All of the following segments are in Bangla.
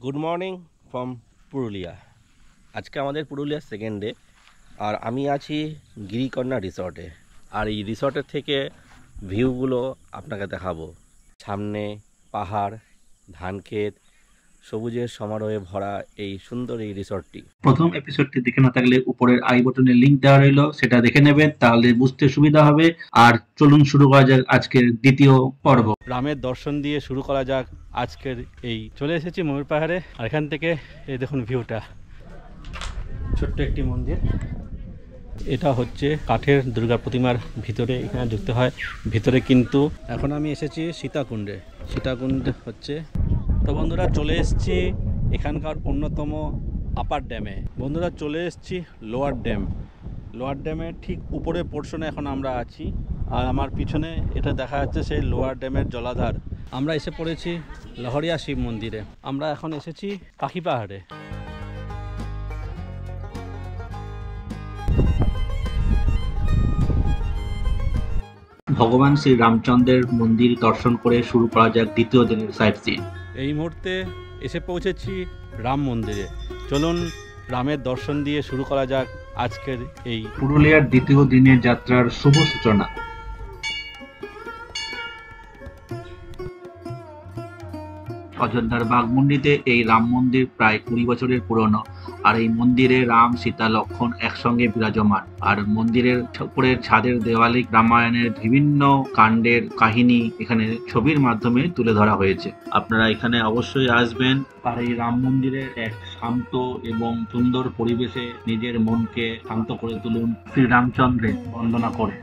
Good morning from Purulia. আজকে আমাদের পুরুলিয়ার সেকেন্ড ডে, আর আমি আছি গিরিকন্যা রিসর্টে। আর এই রিসর্টের থেকে ভিউগুলো আপনাকে দেখাবো। সামনে পাহাড়, ধানক্ষেত, সবুজের সমারোহে ভরা এই সুন্দর এই রিসর্টটি। প্রথম এপিসোডটি দেখে না থাকলে উপরের আই বাটনে লিংক দেওয়া রইল, সেটা দেখে নেবেন, তাহলে বুঝতে সুবিধা হবে। আর চলুন শুরু করা যাক আজকের দ্বিতীয় পর্ব। রামের দর্শন দিয়ে শুরু করা যাক আজকের এই। চলে এসেছি ময়ূর পাহাড়ে, আর এখান থেকে এই দেখুন ভিউটা। ছোট্ট একটি মন্দির, এটা হচ্ছে কাঠের দুর্গা প্রতিমার ভিতরে এখানে ঢুকতে হয় ভিতরে। কিন্তু এখন আমি এসেছি সীতাকুণ্ডে। সীতাকুণ্ড হচ্ছে, তো বন্ধুরা চলে এসেছি এখানকার অন্যতম আপার ড্যামে। বন্ধুরা চলে এসেছি লোয়ার ড্যাম। লোয়ার ড্যামের ঠিক উপরে পোর্শনে এখন আমরা আছি, আর আমার পিছনে এটা দেখা যাচ্ছে সেই লোয়ার ড্যামের জলাধার। আমরা এসে পড়েছি লহরিয়া শিব মন্দিরে। আমরা এখন এসেছি পাখি পাহাড়ে। ভগবান শ্রী রামচন্দ্রের মন্দির দর্শন করে শুরু করা যাক দ্বিতীয় দিনের সাইট সিন। এই মুহূর্তে এসে পৌঁছেছি রাম মন্দিরে। চলুন রামের দর্শন দিয়ে শুরু করা যাক আজকের এই পুরুলিয়ার দ্বিতীয় দিনের যাত্রার শুভ সূচনা। অযোধ্যার বাঘমুন্ডিতে এই রাম মন্দির প্রায় 20 বছরের পুরনো। আর এই মন্দিরে রাম, সীতা, লক্ষ্মণ একসঙ্গে বিরাজমান। আর মন্দিরের উপরের ছাদের দেওয়ালে রামায়ণের বিভিন্ন কাণ্ডের কাহিনী এখানে ছবির মাধ্যমে তুলে ধরা হয়েছে। আপনারা এখানে অবশ্যই আসবেন, আর এই রাম মন্দিরের এক শান্ত এবং সুন্দর পরিবেশে নিজের মনকে শান্ত করে তুলুন শ্রীরামচন্দ্রের বন্দনা করে।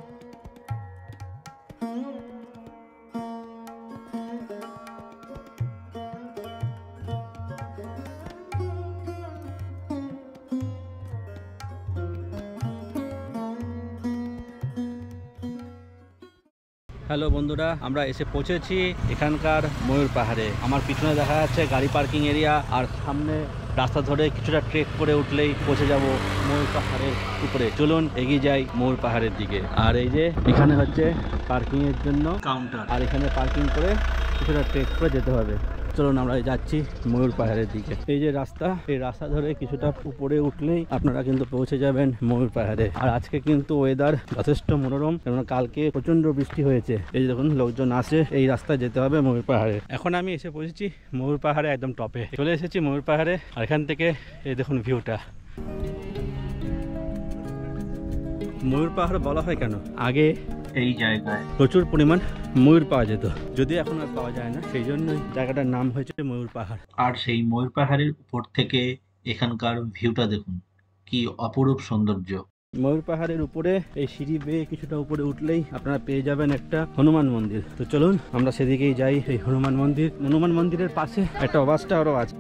হ্যালো বন্ধুরা, আমরা এসে পৌঁছেছি এখানকার ময়ূর পাহাড়ে। আমার পিছনে দেখা যাচ্ছে গাড়ি পার্কিং এরিয়া, আর সামনে রাস্তা ধরে কিছুটা ট্রেক করে উঠলেই পৌঁছে যাব ময়ূর পাহাড়ের উপরে। চলুন এগিয়ে যাই ময়ূর পাহাড়ের দিকে। আর এই যে এখানে হচ্ছে পার্কিং এর জন্য কাউন্টার, আর এখানে পার্কিং করে কিছুটা ট্রেক করে যেতে হবে। চলুন আমরা যাচ্ছি ময়ূর পাহাড়ের দিকে। এই যে রাস্তা, এই রাস্তা ধরে কিছুটা উপরে উঠলেই আপনারা কিন্তু পৌঁছে যাবেন ময়ূর পাহাড়ে। আর আজকে কিন্তু ওয়েদার যথেষ্ট মনোরম, কারণ কালকে প্রচন্ড বৃষ্টি হয়েছে। এই যে দেখুন লোকজন আসে, এই রাস্তায় যেতে হবে ময়ূর পাহাড়ে। এখন আমি এসে পৌঁছেছি ময়ূর পাহাড়ে একদম টপে। চলে এসেছি ময়ূর পাহাড়ে, আর এখান থেকে এই দেখুন ভিউটা। ময়ূর পাহাড় বলা হয় কেন? আগে এই জায়গায় প্রচুর পরিমাণ ময়ূর পাওয়া যেত, যদিও এখন আর পাওয়া যায় না, সেই জন্যই জায়গাটার নাম হয়েছে ময়ূর পাহাড়। আর সেই ময়ূর পাহাড়ের উপর থেকে এখানকার ভিউটা দেখুন, কি অপরূপ সৌন্দর্য। ময়ূর পাহাড়ের উপরে এই সিঁড়ি বেয়ে কিছুটা উপরে উঠলেই আপনারা পেয়ে যাবেন একটা হনুমান মন্দির। তো চলুন আমরা সেদিকেই যাই। এই হনুমান মন্দিরের পাশে একটা ওয়াচ টাওয়ারও আছে।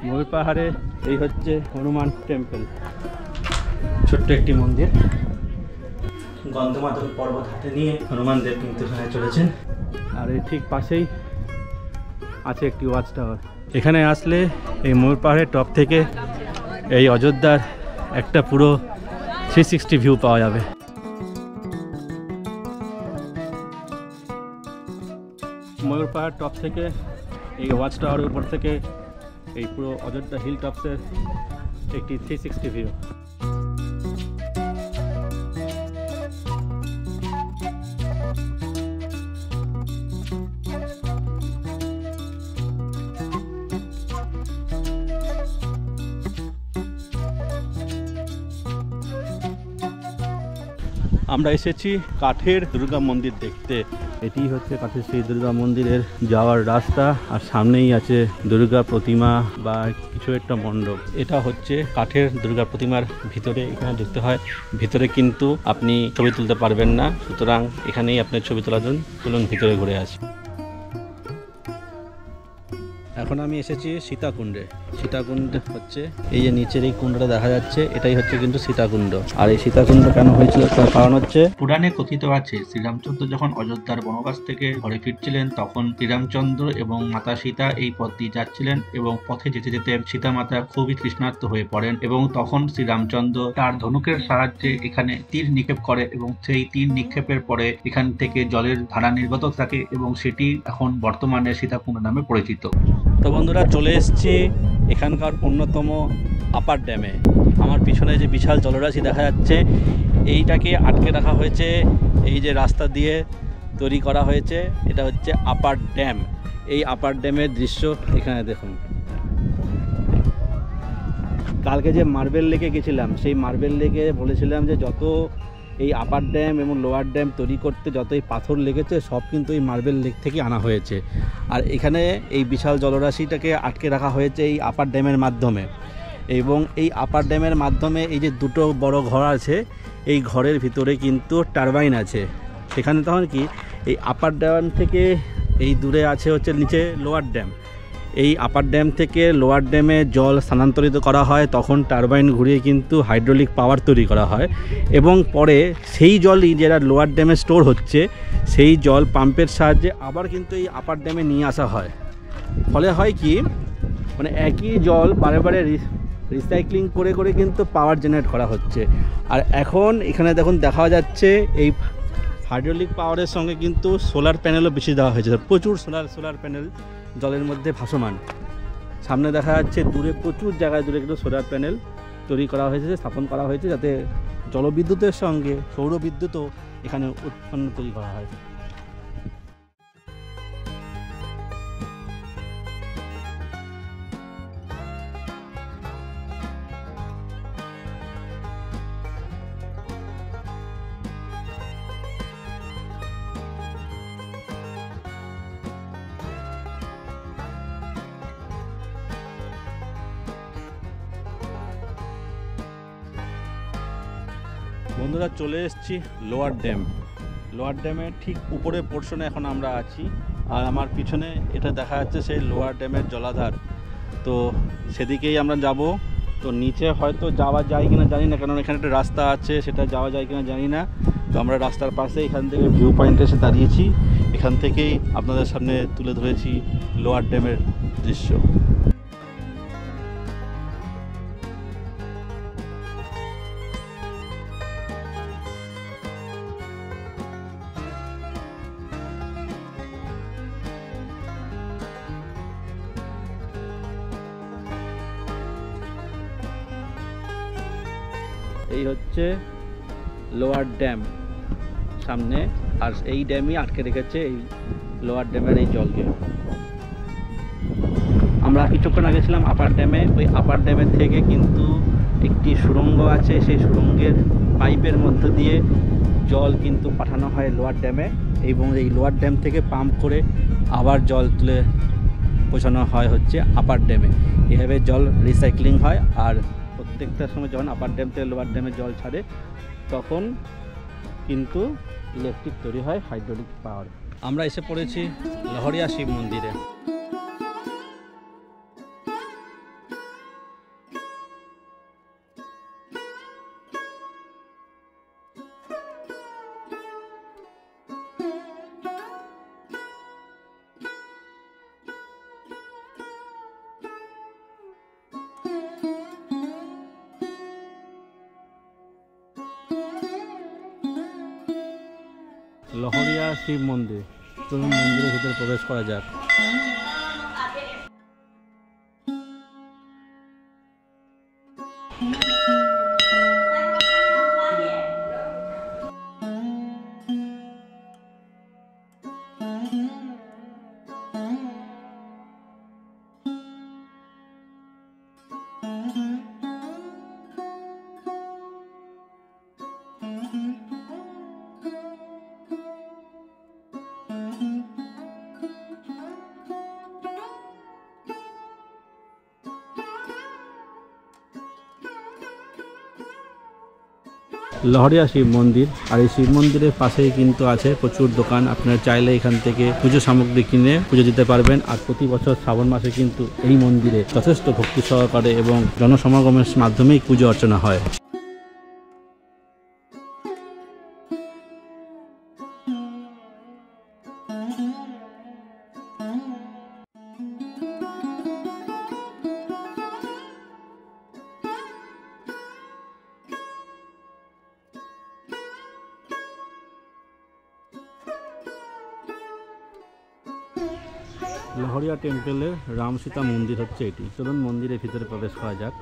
ময়ূর পাহাড়ে এই হচ্ছে হনুমান টেম্পল, ছোট্ট একটি মন্দির। গন্ধমাদন পর্বত হাতে নিয়ে হনুমানদেব কিন্তু এখানে চলেছেন। আর এই ঠিক পাশেই আছে একটি ওয়াচ টাওয়ার। এখানে আসলে এই ময়ূর পাহাড়ের টপ থেকে এই অযোধ্যার একটা পুরো 360 ভিউ পাওয়া যাবে। ময়ূর পাহাড় টপ থেকে এই ওয়াচ টাওয়ারের উপর থেকে এই পুরো অযোধ্যা হিল টপসের একটি 360 ভিউ। আমরা এসেছি কাঠের দুর্গা মন্দির দেখতে। এটি হচ্ছে কাঠের সেই দুর্গা মন্দিরের যাওয়ার রাস্তা, আর সামনেই আছে দুর্গা প্রতিমা বা কিছু একটা মণ্ডপ। এটা হচ্ছে কাঠের দুর্গা প্রতিমার ভিতরে, এখানে ঢুকতে হয় ভিতরে, কিন্তু আপনি ছবি তুলতে পারবেন না, সুতরাং এখানেই আপনার ছবি তোলার জন্য চলুন ভিতরে ঘুরে আসি। এখন আমি এসেছি সীতাকুণ্ডে। সীতাকুণ্ড হচ্ছে এই যে নিচের এই কুণ্ডটা দেখা যাচ্ছে, এটাই হচ্ছে কিন্তু সীতাকুণ্ড। আর এই সীতাকুণ্ড কেন হয়েছিল তার কারণ হচ্ছে, পুরাণে কথিত আছে শ্রীরামচন্দ্র যখন অযোধ্যার বনবাস থেকে ঘরে ফিরছিলেন তখন শ্রীরামচন্দ্র এবং মাতা সীতা এই পথ দিয়ে যাচ্ছিলেন এবং পথে যেতে যেতে সীতা মাতা খুবই তৃষ্ণার্ত হয়ে পড়েন এবং তখন শ্রীরামচন্দ্র তার ধনুকের সাহায্যে এখানে তীর নিক্ষেপ করে এবং সেই তীর নিক্ষেপের পরে এখান থেকে জলের ধারা নির্গত থাকে এবং সেটি এখন বর্তমানে সীতাকুণ্ড নামে পরিচিত। তো বন্ধুরা চলে এসেছি এখানকার অন্যতম আপার ড্যামে। আমার পিছনে যে বিশাল জলরাশি দেখা যাচ্ছে, এইটাকে আটকে রাখা হয়েছে এই যে রাস্তা দিয়ে তৈরি করা হয়েছে, এটা হচ্ছে আপার ড্যাম। এই আপার ড্যামের দৃশ্য এখানে দেখুন। কালকে যে মার্বেল লেকে গেছিলাম, সেই মার্বেল লেকে বলেছিলাম যে যত এই আপার ড্যাম এবং লোয়ার ড্যাম তৈরি করতে যত এই পাথর লেগেছে সব কিন্তু এই মার্বেল লেক থেকে আনা হয়েছে। আর এখানে এই বিশাল জলরাশিটাকে আটকে রাখা হয়েছে এই আপার ড্যামের মাধ্যমে। এবং এই আপার ড্যামের মাধ্যমে এই যে দুটো বড় ঘর আছে, এই ঘরের ভিতরে কিন্তু টারবাইন আছে। সেখানে তখন কি এই আপার ড্যাম থেকে এই দূরে আছে হচ্ছে নিচে লোয়ার ড্যাম, এই আপার ড্যাম থেকে লোয়ার ড্যামে জল স্থানান্তরিত করা হয়, তখন টারবাইন ঘুরিয়ে কিন্তু হাইড্রোলিক পাওয়ার তৈরি করা হয় এবং পরে সেই জলই যেটা লোয়ার ড্যামে স্টোর হচ্ছে সেই জল পাম্পের সাহায্যে আবার কিন্তু এই আপার ড্যামে নিয়ে আসা হয়। ফলে হয় কি, মানে একই জল বারে বারে রিসাইক্লিং করে করে কিন্তু পাওয়ার জেনারেট করা হচ্ছে। আর এখন এখানে দেখুন দেখা যাচ্ছে এই হাইড্রোলিক পাওয়ারের সঙ্গে কিন্তু সোলার প্যানেলও বেশি দেওয়া হয়েছে, প্রচুর সোলার প্যানেল জলের মধ্যে ভাসমান। সামনে দেখা যাচ্ছে দূরে প্রচুর জায়গায় দূরে কিন্তু সোলার প্যানেল তৈরি করা হয়েছে, স্থাপন করা হয়েছে, যাতে জলবিদ্যুতের সঙ্গে সৌরবিদ্যুৎও এখানে উৎপন্ন তৈরি করা হয়। বন্ধুরা চলে এসেছি লোয়ার ড্যাম। লোয়ার ড্যামের ঠিক উপরে পোর্শনে এখন আমরা আছি, আর আমার পিছনে এটা দেখা যাচ্ছে সেই লোয়ার ড্যামের জলাধার। তো সেদিকেই আমরা যাব। তো নিচে হয়তো যাওয়া যায় কিনা জানি না, কারণ এখানে একটা রাস্তা আছে, সেটা যাওয়া যায় কিনা জানি না। তো আমরা রাস্তার পাশে এখান থেকে ভিউ পয়েন্টে এসে দাঁড়িয়েছি, এখান থেকেই আপনাদের সামনে তুলে ধরেছি লোয়ার ড্যামের দৃশ্য। এই হচ্ছে লোয়ার ড্যাম সামনে, আর এই ড্যামই আটকে রেখেছে এই লোয়ার ড্যামের এই জলকে। আমরা কিছুক্ষণ আগে ছিলাম আপার ড্যামে, ওই আপার ড্যামের থেকে কিন্তু একটি সুড়ঙ্গ আছে, সেই সুড়ঙ্গের পাইপের মধ্য দিয়ে জল কিন্তু পাঠানো হয় লোয়ার ড্যামে, এবং এই লোয়ার ড্যাম থেকে পাম্প করে আবার জল তুলে পৌঁছানো হয় হচ্ছে আপার ড্যামে। এভাবে জল রিসাইক্লিং হয়, আর প্রত্যেকটার সময় যখন আপার ড্যাম থেকে লোয়ার ড্যামে জল ছাড়ে তখন কিন্তু ইলেকট্রিক তৈরি হয়, হাইড্রোলিক পাওয়ার। আমরা এসে পড়েছি লহরিয়া শিব মন্দিরে। লহরিয়া শিব মন্দির, চলুন মন্দিরের ভিতরে প্রবেশ করা যাক। লহরিয়া শিব মন্দির। আর এই শিব মন্দিরের পাশেই কিন্তু আছে প্রচুর দোকান, আপনারা চাইলে এখান থেকে পুজো সামগ্রী কিনে পুজো দিতে পারবেন। আর প্রতি বছর শ্রাবণ মাসে কিন্তু এই মন্দিরে যথেষ্ট ভক্তি সহকারে এবং জনসমাগমের মাধ্যমেই পুজো অর্চনা হয়। লহরিয়া টেম্পলের রাম সীতা মন্দির হচ্ছে এটি। চলুন মন্দিরের ভিতরে প্রবেশ করা যাক।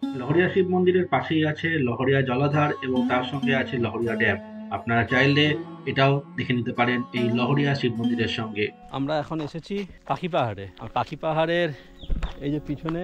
লহরিয়া শিব মন্দিরের পাশেই আছে লহরিয়া জলাধার এবং তার সঙ্গে আছে লহরিয়া ড্যাম। আপনারা চাইলে এটাও দেখে নিতে পারেন এই লহরিয়া শিব মন্দিরের সঙ্গে। আমরা এখন এসেছি পাখি পাহাড়ে। আর পাখি পাহাড়ের এই যে পিছনে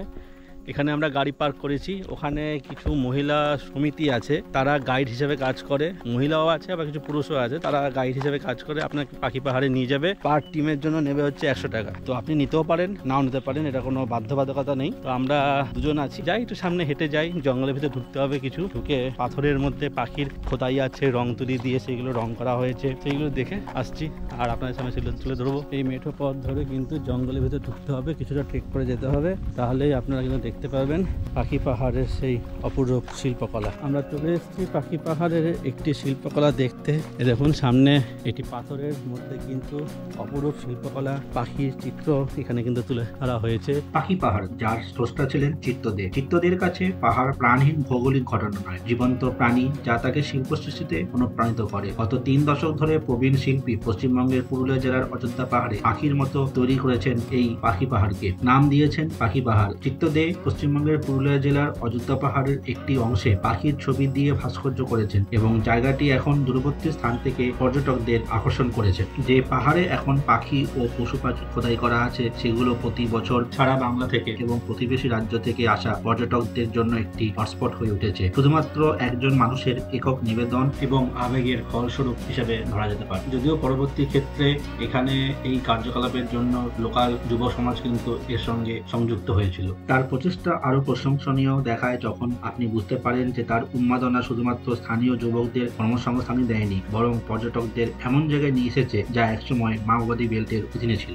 এখানে আমরা গাড়ি পার্ক করেছি, ওখানে কিছু মহিলা সমিতি আছে, তারা গাইড হিসেবে কাজ করে। মহিলাও আছে আবার কিছু পুরুষও আছে, তারা গাইড হিসেবে কাজ করে। আপনাকে পাখি পাহাড়ে নিয়ে যাবে, পার টিমের জন্য নেবে হচ্ছে 100 টাকা। তো আপনি নিতেও পারেন, নাও নিতে পারেন, এটা কোনো বাধ্যবাধকতা নেই। তো আমরা দুজন আছি, যাই একটু সামনে হেঁটে যাই। জঙ্গলের ভিতরে ঢুকতে হবে, কিছু ঢুকে পাথরের মধ্যে পাখির খোদাই আছে, রং তুলি দিয়ে সেগুলো রং করা হয়েছে, সেইগুলো দেখে আসছি। আর আপনাদের সামনে সেগুলো তুলে ধরবো। এই মেঠো পথ ধরে কিন্তু জঙ্গলের ভিতরে ঢুকতে হবে, কিছুটা ট্রেক করে যেতে হবে, তাহলেই আপনারা কিন্তু দেখতে পারবেন পাখি পাহাড়ের সেই অপূর্ব শিল্পকলা। আমরা চলে এসেছি পাখি পাহাড়ের একটি শিল্পকলা দেখতে। দেখুন সামনে এটি পাথরের মধ্যে কিন্তু অপূর্ব শিল্পকলা, পাখির চিত্র এখানে কিন্তু তুলে ধরা হয়েছে। পাখি পাহাড়, যার স্রষ্টা ছিলেন চিত্তদে। চিত্তদের কাছে পাহাড় প্রাণহীন ভৌগোলিক ঘটনা নয়, জীবন্ত প্রাণী যা তাকে শিল্প সৃষ্টিতে অনুপ্রাণিত করে। গত 3 দশক ধরে প্রবীণ শিল্পী পশ্চিমবঙ্গের পুরুলিয়া জেলার অযোধ্যা পাহাড়ে পাখির মতো তৈরি করেছেন এই পাখি পাহাড়কে, নাম দিয়েছেন পাখি পাহাড়। চিত্তদে পশ্চিমবঙ্গের পুরুলিয়া জেলার অযোধ্যা পাহাড়ের একটি অংশে পাখির ছবি দিয়ে ভাস্কর্য করেছেন এবং জায়গাটি এখন দূরবর্তী স্থান থেকে পর্যটকদের আকর্ষণ করেছে। যে পাহাড়ে এখন পাখি ও পশু পাখি খোদাই করা আছে, সেগুলো প্রতি বছর সারা বাংলা থেকে এবং প্রতিবেশী রাজ্য থেকে আসা পর্যটকদের জন্য একটি হটস্পট হয়ে উঠেছে। শুধুমাত্র একজন মানুষের একক নিবেদন এবং আবেগের ফলস্বরূপ হিসেবে ধরা যেতে পারে। যদিও পরবর্তী ক্ষেত্রে এখানে এই কার্যকলাপের জন্য লোকাল যুব সমাজ কিন্তু এর সঙ্গে সংযুক্ত হয়েছিল। তার প্রচেষ্টা আরো প্রশংসনীয় দেখায় যখন আপনি বুঝতে পারেন যে তার উন্মাদনা শুধুমাত্র স্থানীয় যুবকদের কর্মসংস্থানই দেয়নি, বরং পর্যটকদের এমন জায়গায় নিয়ে এসেছে যা একসময় মাওবাদী বেল্টের অধীনে ছিল।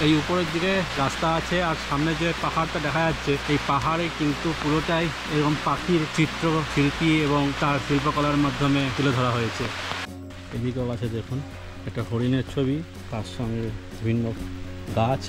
এই উপরের দিকে রাস্তা আছে, আর সামনে যে পাহাড়টা দেখা যাচ্ছে, এই পাহাড়ে কিন্তু পুরোটাই এরকম পাখির চিত্র শিল্পী এবং তার শিল্পকলার মাধ্যমে তুলে ধরা হয়েছে। এদিকেও আছে দেখুন একটা হরিণের ছবি, তার সঙ্গে বিভিন্ন গাছ।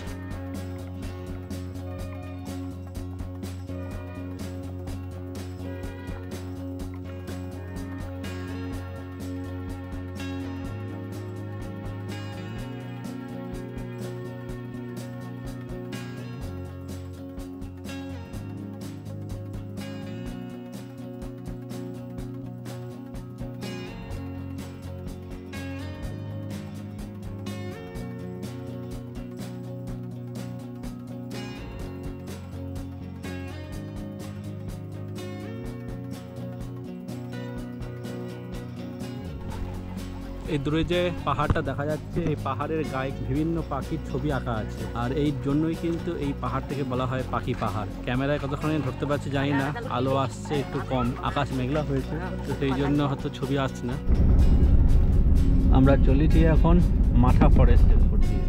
এই দূরে যে পাহাড়টা দেখা যাচ্ছে, এই পাহাড়ের গায়ে বিভিন্ন পাখির ছবি আঁকা আছে, আর এই জন্যই কিন্তু এই পাহাড়টাকে বলা হয় পাখি পাহাড়। ক্যামেরায় কতক্ষণে ধরতে পারছি জানি না, আলো আসছে একটু কম, আকাশ মেঘলা হয়েছে, তো সেই জন্য হয়তো ছবি আসছে না। আমরা চলেছি এখন মাঠা ফরেস্টের উপর দিয়ে।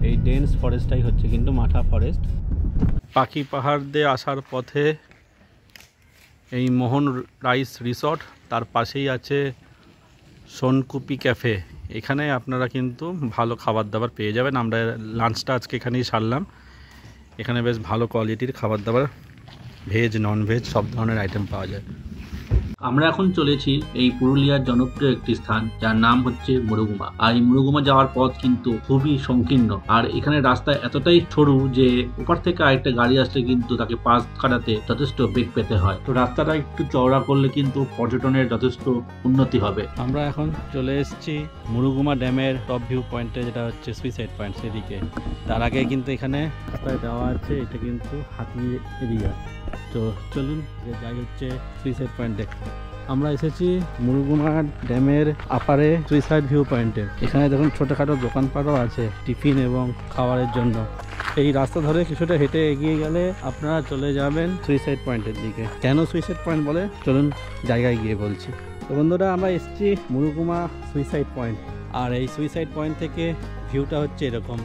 এই ডেন্স ফরেস্টটাই হচ্ছে কিন্তু মাঠা ফরেস্ট। পাখি পাহাড় দিয়ে আসার পথে এই মোহন রাইস রিসর্ট, তার পাশেই আছে সোনকুপি ক্যাফে। এখানে আপনারা কিন্তু ভালো খাবার দাবার পেয়ে যাবেন। আমরা লাঞ্চটা আজকে এখানেই সারলাম। এখানে বেশ ভালো কোয়ালিটির খাবার দাবার, ভেজ নন ভেজ সব ধরনের আইটেম পাওয়া যায়। আমরা এখন চলেছি এই পুরুলিয়ার জনপ্রিয় একটি স্থান যার নাম হচ্ছে মুরুগুমা। আর এই মুরুগুমা যাওয়ার পথ কিন্তু খুবই সংকীর্ণ, আর এখানে রাস্তা এতটাই সরু যে ওপার থেকে আরেকটা গাড়ি আসলে কিন্তু তাকে পাশ কাটাতে যথেষ্ট বেগ পেতে হয়। তো রাস্তাটা একটু চওড়া করলে কিন্তু পর্যটনের যথেষ্ট উন্নতি হবে। আমরা এখন চলে এসেছি মুরুগুমা ড্যামের টপ ভিউ পয়েন্টে, যেটা হচ্ছে সুইসাইড পয়েন্ট, সেদিকে। তার আগে কিন্তু এখানে রাস্তায় দেওয়া আছে, এটা কিন্তু হাতি এরিয়া। তো চলুন যাই হচ্ছে সুইসাইড পয়েন্ট দেখতে। আমরা এসেছি মুরুগুমা ড্যামের আপারে সুইসাইড ভিউ পয়েন্টে। এখানে দেখুন ছোটোখাটো দোকানপাটও আছে টিফিন এবং খাবারের জন্য। এই রাস্তা ধরে কিছুটা হেঁটে এগিয়ে গেলে আপনারা চলে যাবেন সুইসাইড পয়েন্টের দিকে। কেন সুইসাইড পয়েন্ট বলে চলুন জায়গায় গিয়ে বলছি। তো বন্ধুরা, আমরা এসেছি মুরুগুমা সুইসাইড পয়েন্ট, আর এই সুইসাইড পয়েন্ট থেকে ভিউটা হচ্ছে এরকম।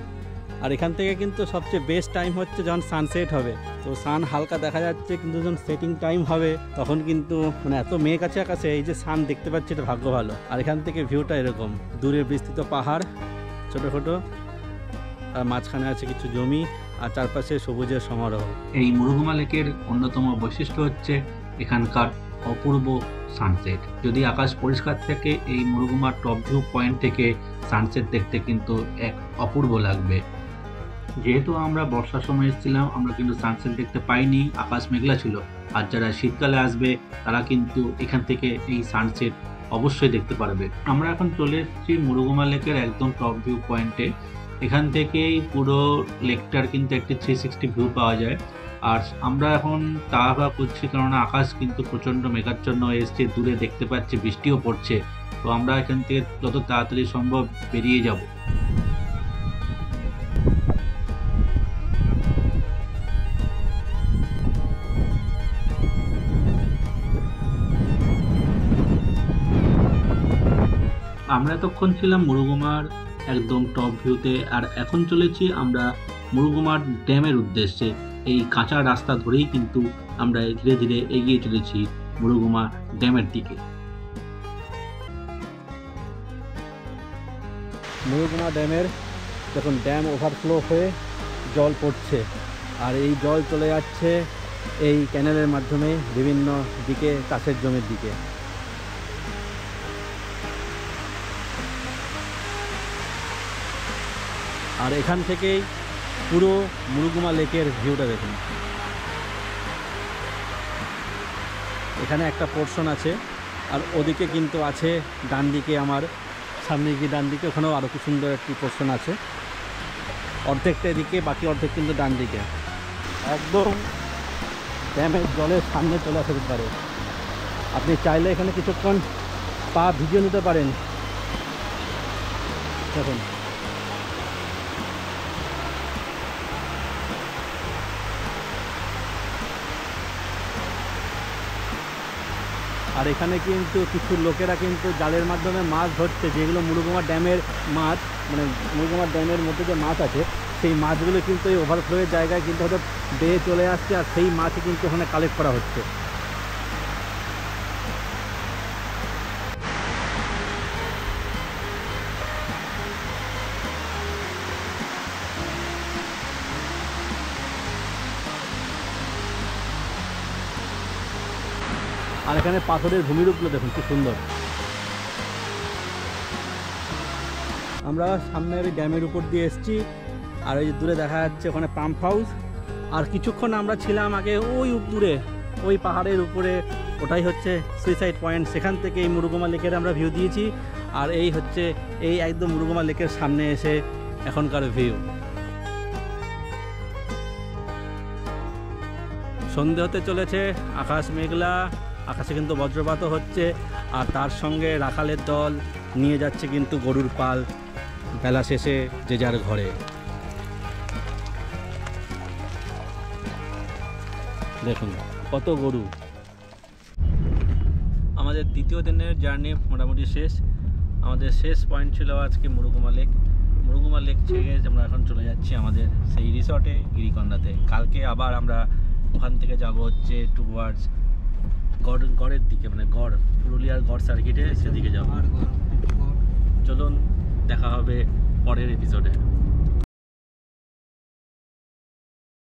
আর এখান থেকে কিন্তু সবচেয়ে বেস্ট টাইম হচ্ছে যখন সানসেট হবে। তো সান হালকা দেখা যাচ্ছে, কিন্তু যখন সেটিং টাইম হবে তখন কিন্তু মানে এত মেঘ আছে আকাশে, এই যে সান দেখতে পাচ্ছি এটা ভাগ্য ভালো। আর এখান থেকে ভিউটা এরকম, দূরে বিস্তৃত পাহাড় ছোট ছোট, আর মাঝখানে আছে কিছু জমি, আর চারপাশে সবুজের সমারোহ। এই মুরুগুমা লেকের অন্যতম বৈশিষ্ট্য হচ্ছে এখানকার অপূর্ব সানসেট। যদি আকাশ পরিষ্কার থাকে, এই মুরুগুমার টপ ভিউ পয়েন্ট থেকে সানসেট দেখতে কিন্তু এক অপূর্ব লাগবে। যেহেতু আমরা বর্ষার সময় এসেছিলাম, আমরা কিন্তু সানসেট দেখতে পাইনি, আকাশ মেঘলা ছিল। আর যারা শীতকালে আসবে তারা কিন্তু এখান থেকে এই সানসেট অবশ্যই দেখতে পারবে। আমরা এখন চলে এসেছি মুরুগুমা লেকের একদম টপ ভিউ পয়েন্টে। এখান থেকেই পুরো লেকটার কিন্তু একটি 360 ভিউ পাওয়া যায়। আর আমরা এখন তাড়াহুড়া করছি, কারণ আকাশ কিন্তু প্রচণ্ড মেঘাচ্ছন্ন হয়ে এসছে, দূরে দেখতে পাচ্ছি বৃষ্টিও পড়ছে। তো আমরা এখান থেকে যত তাড়াতাড়ি সম্ভব বেরিয়ে যাব। আমরা এতক্ষণ ছিলাম মুরুগুমার একদম টপ ভিউতে, আর এখন চলেছি আমরা মুরুগুমার ড্যামের উদ্দেশ্যে। এই কাঁচা রাস্তা ধরেই কিন্তু আমরা ধীরে ধীরে এগিয়ে চলেছি মুরুগুমা ড্যামের দিকে। মুরুগুমা ড্যামের দেখুন, ড্যাম ওভারফ্লো হয়ে জল পড়ছে, আর এই জল চলে যাচ্ছে এই ক্যানেলের মাধ্যমে বিভিন্ন দিকে, চাষের জমির দিকে। আর এখান থেকেই পুরো মুরুগুমা লেকের ভিউটা দেখুন। এখানে একটা পোর্শন আছে, আর ওদিকে কিন্তু আছে ডান দিকে, আমার সামনে গিয়ে ডান দিকে, ওখানেও আরও খুব সুন্দর একটি পোর্শন আছে। অর্ধেকটা এদিকে, বাকি অর্ধেক কিন্তু ডান দিকে। একদম ড্যামের জলের সামনে চলে আসতে পারে। আপনি চাইলে এখানে কিছুক্ষণ পা ভিজিয়ে নিতে পারেন। দেখুন, আর এখানে কিন্তু কিছু লোকেরা কিন্তু জালের মাধ্যমে মাছ ধরছে, যেগুলো মুরুগুমা ড্যামের মাছ, মানে মুরুগুমা ড্যামের মধ্যে যে মাছ আছে সেই মাছগুলো কিন্তু এই ওভারফ্লোয়ের জায়গায় কিন্তু হয়তো বেয়ে চলে আসছে, আর সেই মাছই কিন্তু ওখানে কালেক্ট করা হচ্ছে। আর এখানে পাথরের ভূমিরূপগুলো দেখুন কি সুন্দর। আমরা সামনের ড্যামের উপর দিয়ে এসেছি, আর ওই দূরে দেখা যাচ্ছে ওখানে পাম্প হাউস। আর কিছুক্ষণ আমরা ছিলাম আগে ওই দূরে, ওই পাহাড়ের উপরে, ওটাই হচ্ছে সুইসাইড পয়েন্ট। সেখান থেকে এই মুরুগুমা লেকের আমরা ভিউ দিয়েছি, আর এই হচ্ছে এই একদম মুরুগুমা লেকের সামনে এসে এখনকার ভিউ। সন্ধে হতে চলেছে, আকাশ মেঘলা, আকাশে কিন্তু বজ্রপাতও হচ্ছে, আর তার সঙ্গে রাখালের দল নিয়ে যাচ্ছে কিন্তু গরুর পাল বেলা শেষে যে যার ঘরে। দেখুন কত গরু। আমাদের দ্বিতীয় দিনের জার্নি মোটামুটি শেষ। আমাদের শেষ পয়েন্ট ছিল আজকে মুরুগুমা লেক। মুরুগুমা লেক থেকে আমরা এখন চলে যাচ্ছি আমাদের সেই রিসর্টে গিরিকন্দাতে। কালকে আবার আমরা ওখান থেকে যাব হচ্ছে টুয়ার্ডস গড়ের দিকে, মানে গড়, পুরুলিয়ার গড় সার্কিটে, সেদিকে যাবো। চলুন দেখা হবে পরের এপিসোডে।